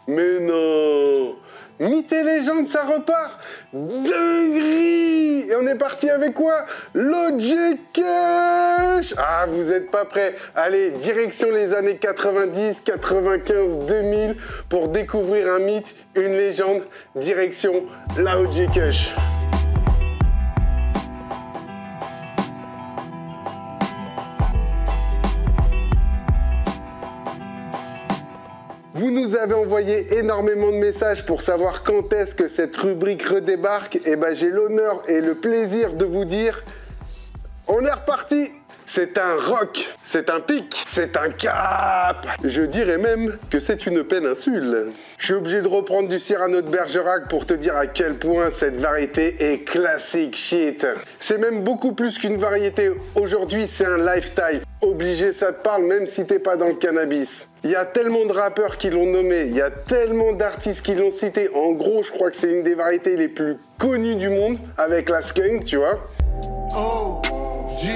Mais non! Mythes et légendes, ça repart! Dinguerie! Et on est parti avec quoi? Logic Cash! Ah, vous êtes pas prêts? Allez, direction les années 90, 95, 2000 pour découvrir un mythe, une légende. Direction Logic Cash. Vous nous avez envoyé énormément de messages pour savoir quand est-ce que cette rubrique redébarque. Et ben j'ai l'honneur et le plaisir de vous dire, on est reparti. C'est un rock, c'est un pic, c'est un cap. Je dirais même que c'est une péninsule. Je suis obligé de reprendre du Cyrano de Bergerac pour te dire à quel point cette variété est classique shit. C'est même beaucoup plus qu'une variété. Aujourd'hui, c'est un lifestyle. Obligé, ça te parle même si t'es pas dans le cannabis. Il y a tellement de rappeurs qui l'ont nommé, il y a tellement d'artistes qui l'ont cité. En gros, je crois que c'est une des variétés les plus connues du monde avec la skunk, tu vois. Oh, G.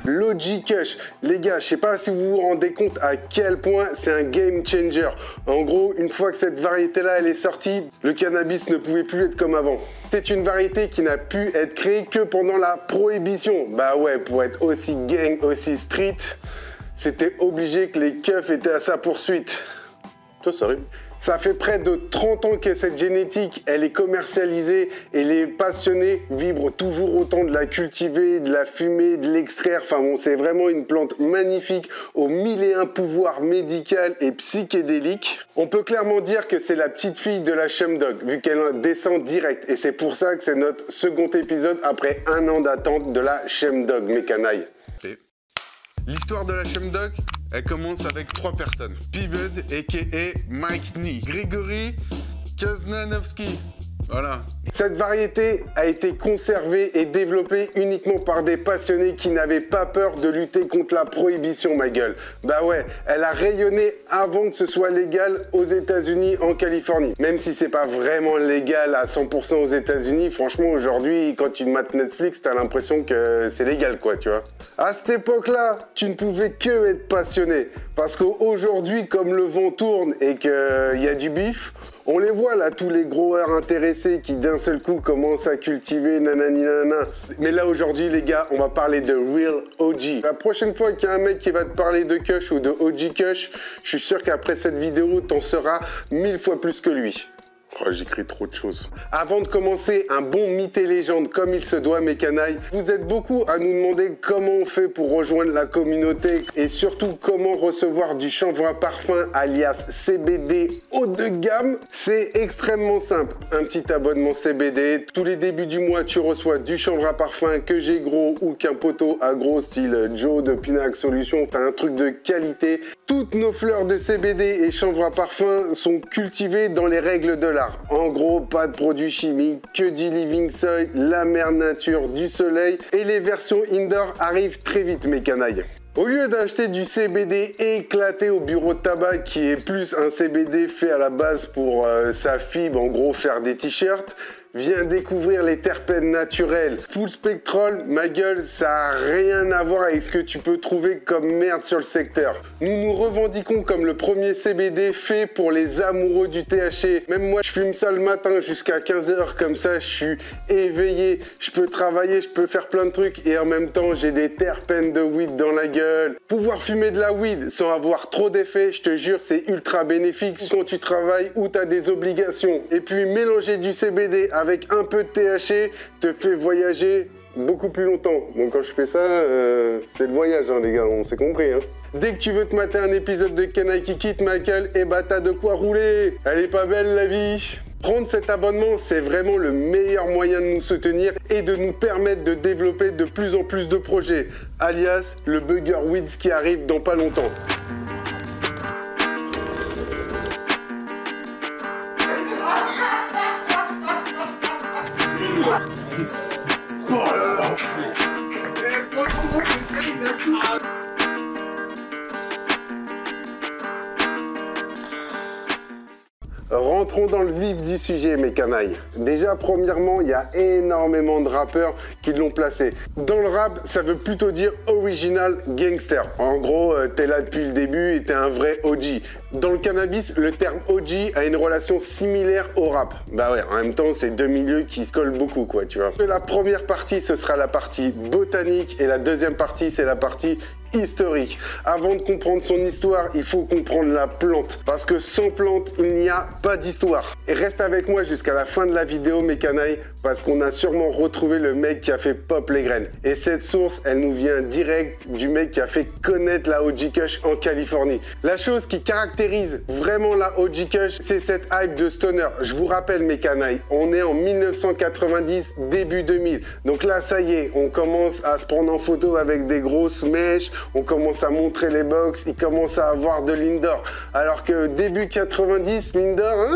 Logic Kush, les gars, je sais pas si vous vous rendez compte à quel point c'est un game changer. En gros, une fois que cette variété-là elle est sortie, le cannabis ne pouvait plus être comme avant. C'est une variété qui n'a pu être créée que pendant la prohibition. Bah ouais, pour être aussi gang, aussi street, c'était obligé que les keufs étaient à sa poursuite. Ça rime. Ça fait près de 30 ans que cette génétique, elle est commercialisée et les passionnés vibrent toujours autant de la cultiver, de la fumer, de l'extraire. Enfin bon, c'est vraiment une plante magnifique aux 1001 pouvoirs médicaux et psychédéliques. On peut clairement dire que c'est la petite fille de la Chemdog, vu qu'elle descend direct. Et c'est pour ça que c'est notre second épisode après 1 an d'attente de la Chemdog, mes canailles. L'histoire de la Chemdog, elle commence avec 3 personnes. Pivot, a.k.a. Mike Nee. Grigory Kaznanovski. Voilà. Cette variété a été conservée et développée uniquement par des passionnés qui n'avaient pas peur de lutter contre la prohibition, ma gueule. Bah ouais, elle a rayonné avant que ce soit légal aux États-Unis, en Californie. Même si c'est pas vraiment légal à 100% aux États-Unis, franchement, aujourd'hui, quand tu mates Netflix, t'as l'impression que c'est légal, quoi, tu vois. À cette époque-là, tu ne pouvais que être passionné. Parce qu'aujourd'hui, comme le vent tourne et qu'il y a du bif, on les voit là, tous les growers intéressés qui d'un seul coup commencent à cultiver nanani nanana. Mais là aujourd'hui les gars, on va parler de Real OG. La prochaine fois qu'il y a un mec qui va te parler de Kush ou de OG Kush, je suis sûr qu'après cette vidéo, t'en seras 1000 fois plus que lui. Oh, j'écris trop de choses. Avant de commencer, un bon mythe et légende comme il se doit, mes canailles. Vous êtes beaucoup à nous demander comment on fait pour rejoindre la communauté et surtout comment recevoir du chanvre à parfum alias CBD haut de gamme. C'est extrêmement simple. Un petit abonnement CBD. Tous les débuts du mois, tu reçois du chanvre à parfum que j'ai gros ou qu'un poteau à gros style Joe de Pinac Solution. Enfin, un truc de qualité. Toutes nos fleurs de CBD et chanvre à parfum sont cultivées dans les règles de l'art. En gros, pas de produits chimiques, que du living soil, la mère nature, du soleil. Et les versions indoor arrivent très vite, mes canailles. Au lieu d'acheter du CBD éclaté au bureau de tabac, qui est plus un CBD fait à la base pour sa fibre, en gros faire des t-shirts, viens découvrir les terpènes naturels. Full spectral, ma gueule, ça n'a rien à voir avec ce que tu peux trouver comme merde sur le secteur. Nous nous revendiquons comme le premier CBD fait pour les amoureux du THC. Même moi, je fume ça le matin jusqu'à 15 h, comme ça, je suis éveillé. Je peux travailler, je peux faire plein de trucs et en même temps, j'ai des terpènes de weed dans la gueule. Pouvoir fumer de la weed sans avoir trop d'effets, je te jure, c'est ultra bénéfique quand tu travailles ou tu as des obligations. Et puis, mélanger du CBD avec un peu de THC te fait voyager beaucoup plus longtemps. Bon, quand je fais ça, c'est le voyage, hein, les gars, on s'est compris. Hein. Dès que tu veux te mater un épisode de Canaille qui quitte Michael, et bah t'as de quoi rouler. Elle est pas belle la vie. Prendre cet abonnement, c'est vraiment le meilleur moyen de nous soutenir et de nous permettre de développer de plus en plus de projets, alias le Burger Weeds qui arrive dans pas longtemps. Rentrons dans le vif du sujet, mes canailles. Déjà, premièrement, il y a énormément de rappeurs qui l'ont placé. Dans le rap, ça veut plutôt dire original gangster. En gros, t'es là depuis le début et t'es un vrai OG. Dans le cannabis, le terme OG a une relation similaire au rap. Bah ouais, en même temps, c'est deux milieux qui se collent beaucoup, quoi, tu vois. La première partie, ce sera la partie botanique et la deuxième partie, c'est la partie historique. Avant de comprendre son histoire, il faut comprendre la plante. Parce que sans plante, il n'y a pas d'histoire. Et reste avec moi jusqu'à la fin de la vidéo, mes canailles, parce qu'on a sûrement retrouvé le mec qui a fait pop les graines. Et cette source, elle nous vient direct du mec qui a fait connaître la OG Kush en Californie. La chose qui caractérise vraiment la OG Kush, c'est cette hype de stoner. Je vous rappelle, mes canailles, on est en 1990, début 2000. Donc là, ça y est, on commence à se prendre en photo avec des grosses mèches, on commence à montrer les box, il commence à avoir de l'indoor. Alors que début 90, l'indoor,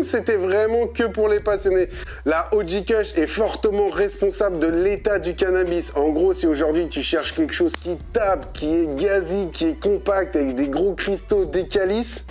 c'était vraiment que pour les passionnés. La OG Kush est fortement responsable de l'état du cannabis. En gros, si aujourd'hui tu cherches quelque chose qui tape, qui est gazi, qui est compact, avec des gros cristaux, des calices,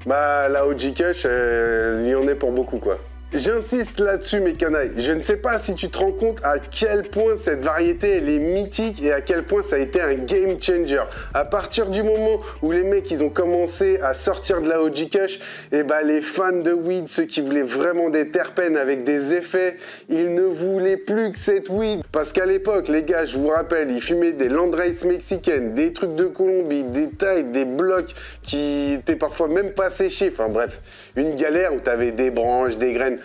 bah la OG Kush, il y en est pour beaucoup, quoi. J'insiste là-dessus, mes canailles. Je ne sais pas si tu te rends compte à quel point cette variété elle est mythique et à quel point ça a été un game changer. À partir du moment où les mecs ils ont commencé à sortir de la OG Kush, et bah les fans de weed, ceux qui voulaient vraiment des terpènes avec des effets, ils ne voulaient plus que cette weed. Parce qu'à l'époque, les gars, je vous rappelle, ils fumaient des landrace mexicaines, des trucs de Colombie, des tailles, des blocs qui étaient parfois même pas séchés. Enfin bref, une galère où t'avais des branches, des graines.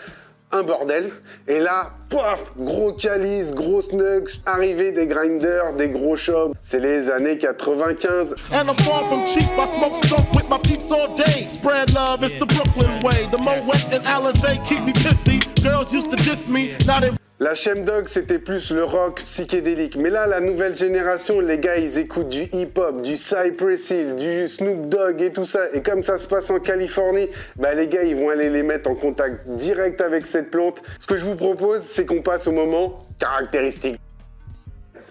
Un bordel, et là, paf, gros calice, gros snugs, arrivée des grinders, des gros shops, c'est les années 95. And I'm far from cheap, I smoke stuff with my peeps all day. Spread love, it's the Brooklyn way. The Moet and Alizé keep me pissy. Girls used to diss me, now they... La Chemdog, c'était plus le rock psychédélique. Mais là, la nouvelle génération, les gars, ils écoutent du hip-hop, du Cypress Hill, du Snoop Dogg et tout ça. Et comme ça se passe en Californie, bah les gars, ils vont aller les mettre en contact direct avec cette plante. Ce que je vous propose, c'est qu'on passe au moment caractéristique.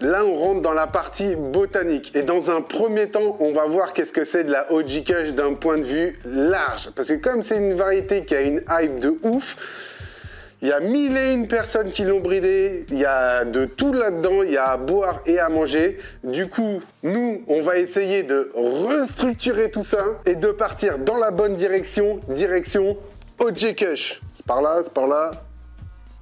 Là, on rentre dans la partie botanique. Et dans un premier temps, on va voir qu'est-ce que c'est de la OG Kush d'un point de vue large. Parce que comme c'est une variété qui a une hype de ouf, il y a 1001 personnes qui l'ont bridé, il y a de tout là-dedans, il y a à boire et à manger. Du coup, nous, on va essayer de restructurer tout ça et de partir dans la bonne direction, direction OG Kush. C'est par là,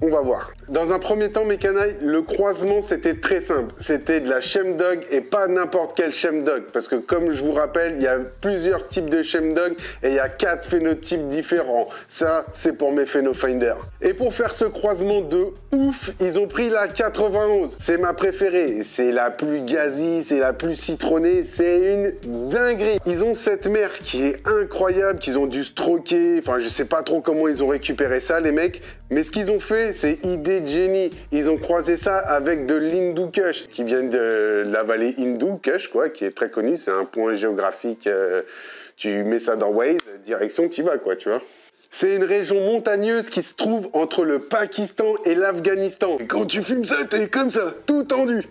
on va voir. Dans un premier temps, mes canailles, le croisement, c'était très simple. C'était de la Chemdog et pas n'importe quel Chemdog. Parce que comme je vous rappelle, il y a plusieurs types de Chemdog et il y a 4 phénotypes différents. Ça, c'est pour mes phénofinders. Et pour faire ce croisement de ouf, ils ont pris la 91. C'est ma préférée. C'est la plus gazi, c'est la plus citronnée. C'est une dinguerie. Ils ont cette mère qui est incroyable, qu'ils ont dû stroquer. Enfin, je sais pas trop comment ils ont récupéré ça, les mecs. Mais ce qu'ils ont fait, c'est idée de génie. Ils ont croisé ça avec de l'Hindu Kush, qui vient de la vallée Hindu Kush, quoi, qui est très connue. C'est un point géographique. Tu mets ça dans Waze, direction, t'y vas, quoi, tu vois. C'est une région montagneuse qui se trouve entre le Pakistan et l'Afghanistan. Et quand tu fumes ça, t'es comme ça, tout tendu.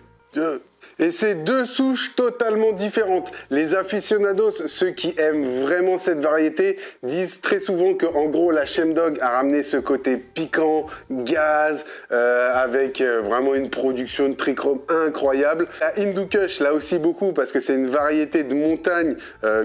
Et c'est deux souches totalement différentes. Les aficionados, ceux qui aiment vraiment cette variété, disent très souvent que en gros la Chemdog a ramené ce côté piquant, gaz, avec vraiment une production de trichrome incroyable. La Hindu Kush, là aussi beaucoup, parce que c'est une variété de montagne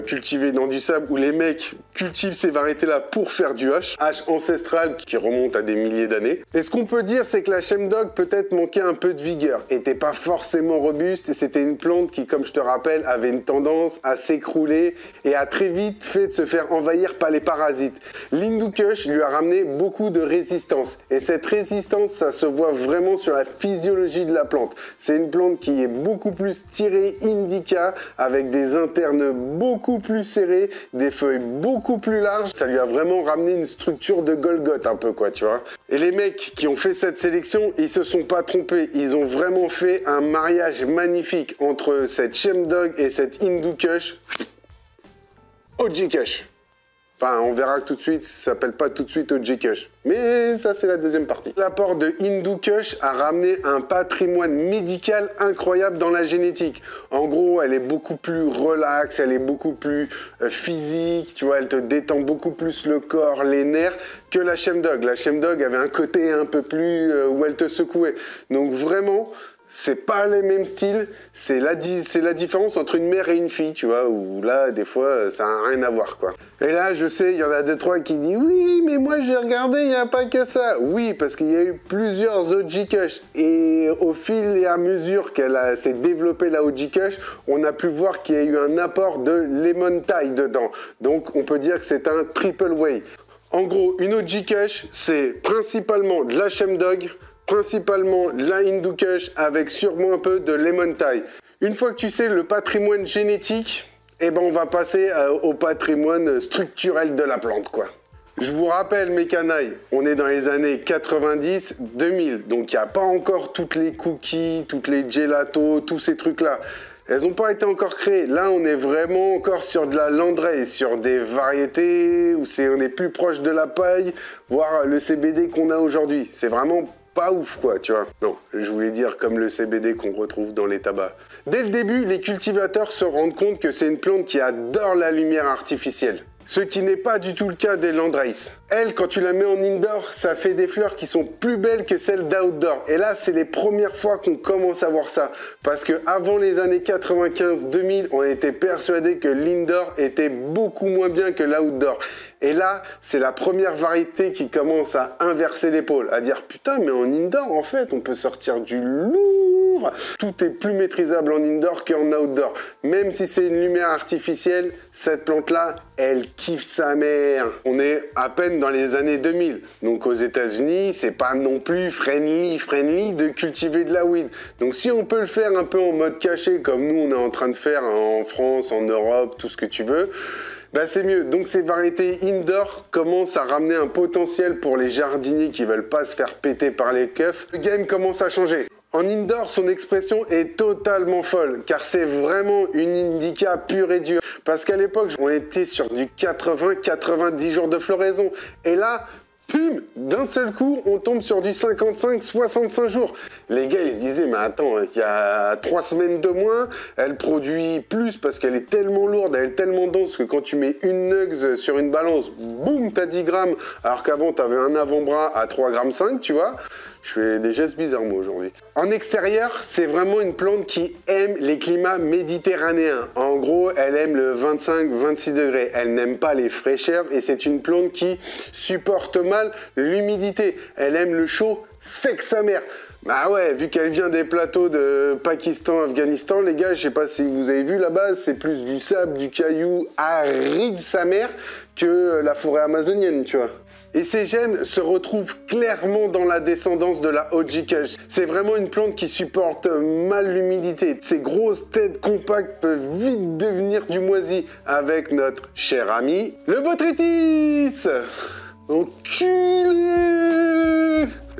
cultivée dans du sable où les mecs cultivent ces variétés-là pour faire du hash ancestral qui remonte à des milliers d'années. Et ce qu'on peut dire, c'est que la Chemdog peut-être manquait un peu de vigueur, était pas forcément robuste, et c'était une plante qui, comme je te rappelle, avait une tendance à s'écrouler et a très vite fait de se faire envahir par les parasites. L'Hindu Kush lui a ramené beaucoup de résistance, et cette résistance, ça se voit vraiment sur la physiologie de la plante. C'est une plante qui est beaucoup plus tirée indica, avec des internes beaucoup plus serrés, des feuilles beaucoup plus larges. Ça lui a vraiment ramené une structure de Golgoth un peu, quoi, tu vois. Et les mecs qui ont fait cette sélection, ils se sont pas trompés. Ils ont vraiment fait un mariage magnifique entre cette Chemdog et cette Hindu Kush. OG Kush. Enfin, on verra que tout de suite, ça s'appelle pas tout de suite OG Kush. Mais ça, c'est la deuxième partie. L'apport de Hindu Kush a ramené un patrimoine médical incroyable dans la génétique. En gros, elle est beaucoup plus relaxe, elle est beaucoup plus physique, tu vois, elle te détend beaucoup plus le corps, les nerfs que la Shemdog. La Shemdog avait un côté un peu plus où elle te secouait. Donc vraiment, c'est pas les mêmes styles, c'est la différence entre une mère et une fille, tu vois, où là, des fois, ça n'a rien à voir, quoi. Et là, je sais, il y en a 2-3 qui disent « Oui, mais moi, j'ai regardé, il n'y a pas que ça ». Oui, parce qu'il y a eu plusieurs OG Kush. Et au fil et à mesure qu'elle s'est développée, la OG Kush, on a pu voir qu'il y a eu un apport de Lemon Thai dedans. Donc, on peut dire que c'est un triple way. En gros, une OG Kush, c'est principalement de la Shemdog, principalement la Hindu Kush avec sûrement un peu de Lemon Thai. Une fois que tu sais le patrimoine génétique, eh ben on va passer au patrimoine structurel de la plante, quoi. Je vous rappelle mes canailles, on est dans les années 90-2000, donc il n'y a pas encore toutes les cookies, toutes les gelatos, tous ces trucs-là. Elles n'ont pas été encore créées. Là, on est vraiment encore sur de la landrace, sur des variétés où on est plus proche de la paille, voire le CBD qu'on a aujourd'hui. C'est vraiment pas ouf, quoi, tu vois. Non, je voulais dire comme le CBD qu'on retrouve dans les tabacs. Dès le début, les cultivateurs se rendent compte que c'est une plante qui adore la lumière artificielle. Ce qui n'est pas du tout le cas des landrace. Elle, quand tu la mets en indoor, ça fait des fleurs qui sont plus belles que celles d'outdoor. Et là, c'est les premières fois qu'on commence à voir ça. Parce que avant les années 95-2000, on était persuadé que l'indoor était beaucoup moins bien que l'outdoor. Et là, c'est la première variété qui commence à inverser l'épaule, à dire putain, mais en indoor, en fait, on peut sortir du lourd. Tout est plus maîtrisable en indoor qu'en outdoor. Même si c'est une lumière artificielle, cette plante-là, elle kiffe sa mère. On est à peine dans les années 2000. Donc aux États-Unis, c'est pas non plus friendly de cultiver de la weed. Donc si on peut le faire un peu en mode caché, comme nous, on est en train de faire en France, en Europe, tout ce que tu veux, bah c'est mieux. Donc ces variétés indoor commencent à ramener un potentiel pour les jardiniers qui veulent pas se faire péter par les keufs. Le game commence à changer. En indoor, son expression est totalement folle, car c'est vraiment une indica pure et dure. Parce qu'à l'époque, on était sur du 80-90 jours de floraison. Et là, pum, d'un seul coup, on tombe sur du 55-65 jours. Les gars, ils se disaient, mais attends, il y a 3 semaines de moins, elle produit plus parce qu'elle est tellement lourde, elle est tellement dense que quand tu mets une nugs sur une balance, boum, t'as 10 grammes, alors qu'avant, t'avais un avant-bras à 3,5 grammes, tu vois. Je fais des gestes bizarres, moi, aujourd'hui. En extérieur, c'est vraiment une plante qui aime les climats méditerranéens. En gros, elle aime le 25-26 degrés. Elle n'aime pas les fraîcheurs et c'est une plante qui supporte mal l'humidité. Elle aime le chaud sec sa mère. Bah ouais, vu qu'elle vient des plateaux de Pakistan, Afghanistan, les gars, je sais pas si vous avez vu là-bas, c'est plus du sable, du caillou aride sa mère que la forêt amazonienne, tu vois. Et ces gènes se retrouvent clairement dans la descendance de la OG Kush. C'est vraiment une plante qui supporte mal l'humidité. Ces grosses têtes compactes peuvent vite devenir du moisi avec notre cher ami, le botrytis. Enculé!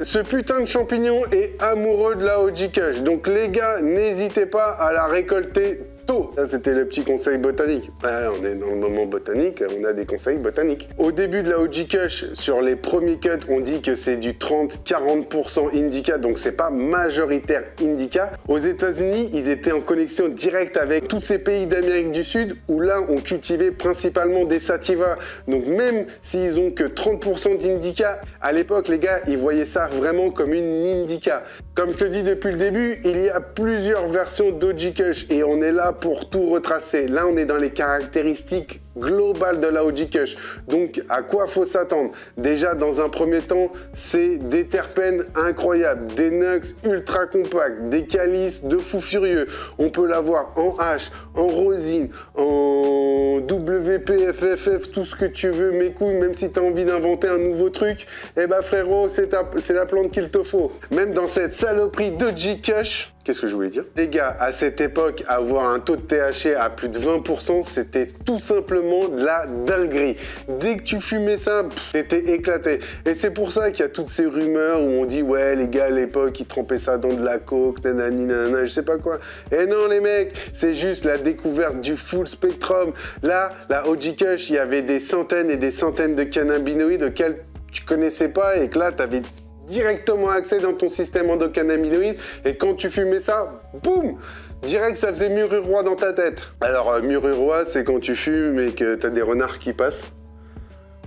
Ce putain de champignon est amoureux de la OG Kush. Donc les gars, n'hésitez pas à la récolter tôt. Ça, c'était le petit conseil botanique. On est dans le moment botanique, on a des conseils botaniques. Au début de la OG Kush, sur les premiers cuts, on dit que c'est du 30-40% indica, donc c'est pas majoritaire indica. Aux États-Unis, ils étaient en connexion directe avec tous ces pays d'Amérique du Sud où là, on cultivait principalement des sativa. Donc même s'ils ont que 30% d'indica, à l'époque, les gars, ils voyaient ça vraiment comme une indica. Comme je te dis depuis le début, il y a plusieurs versions d'OG Kush et on est là pour tout retracer. Là, on est dans les caractéristiques globales de la OG Kush. Donc, à quoi faut s'attendre? Déjà, dans un premier temps, c'est des terpènes incroyables, des nugs ultra compacts, des calices de fou furieux. On peut l'avoir en H, en rosine, en WPFFF, tout ce que tu veux, mes couilles, même si tu as envie d'inventer un nouveau truc, eh ben frérot, c'est la plante qu'il te faut. Même dans cette saloperie d'OG Kush, qu'est-ce que je voulais dire? Les gars, à cette époque, avoir un taux de THC à plus de 20%, c'était tout simplement simplement de la dinguerie. Dès que tu fumais ça, t'étais éclaté. Et c'est pour ça qu'il y a toutes ces rumeurs où on dit ouais les gars à l'époque ils trempaient ça dans de la coke, nanani nanana, je sais pas quoi. Et non les mecs, c'est juste la découverte du full spectrum. Là, la OG Kush, il y avait des centaines et des centaines de cannabinoïdes auxquels tu connaissais pas et que là t'avais directement accès dans ton système endocannabinoïde et quand tu fumais ça, boum, direct ça faisait mûrir roi dans ta tête. Alors mûrir roi, c'est quand tu fumes et que t'as des renards qui passent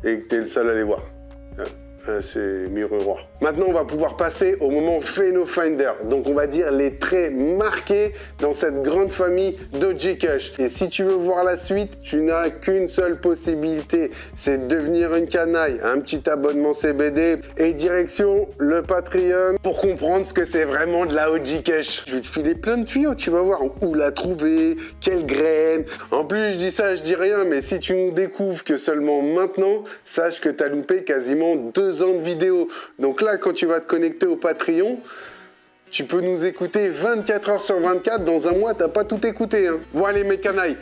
et que t'es le seul à les voir. C'est mûrir roi. Maintenant, on va pouvoir passer au moment PhenoFinder. Donc, on va dire les traits marqués dans cette grande famille d'OG Kush. Et si tu veux voir la suite, tu n'as qu'une seule possibilité. C'est de devenir une canaille, un petit abonnement CBD et direction le Patreon pour comprendre ce que c'est vraiment de la OG Kush. Je vais te filer plein de tuyaux, tu vas voir où la trouver, quelle graine. En plus, je dis ça, je dis rien, mais si tu nous découvres que seulement maintenant, sache que tu as loupé quasiment 2 ans de vidéos. Donc là, quand tu vas te connecter au Patreon, tu peux nous écouter 24 heures sur 24. Dans un mois, t'as pas tout écouté. Hein. Bon allez mes canailles.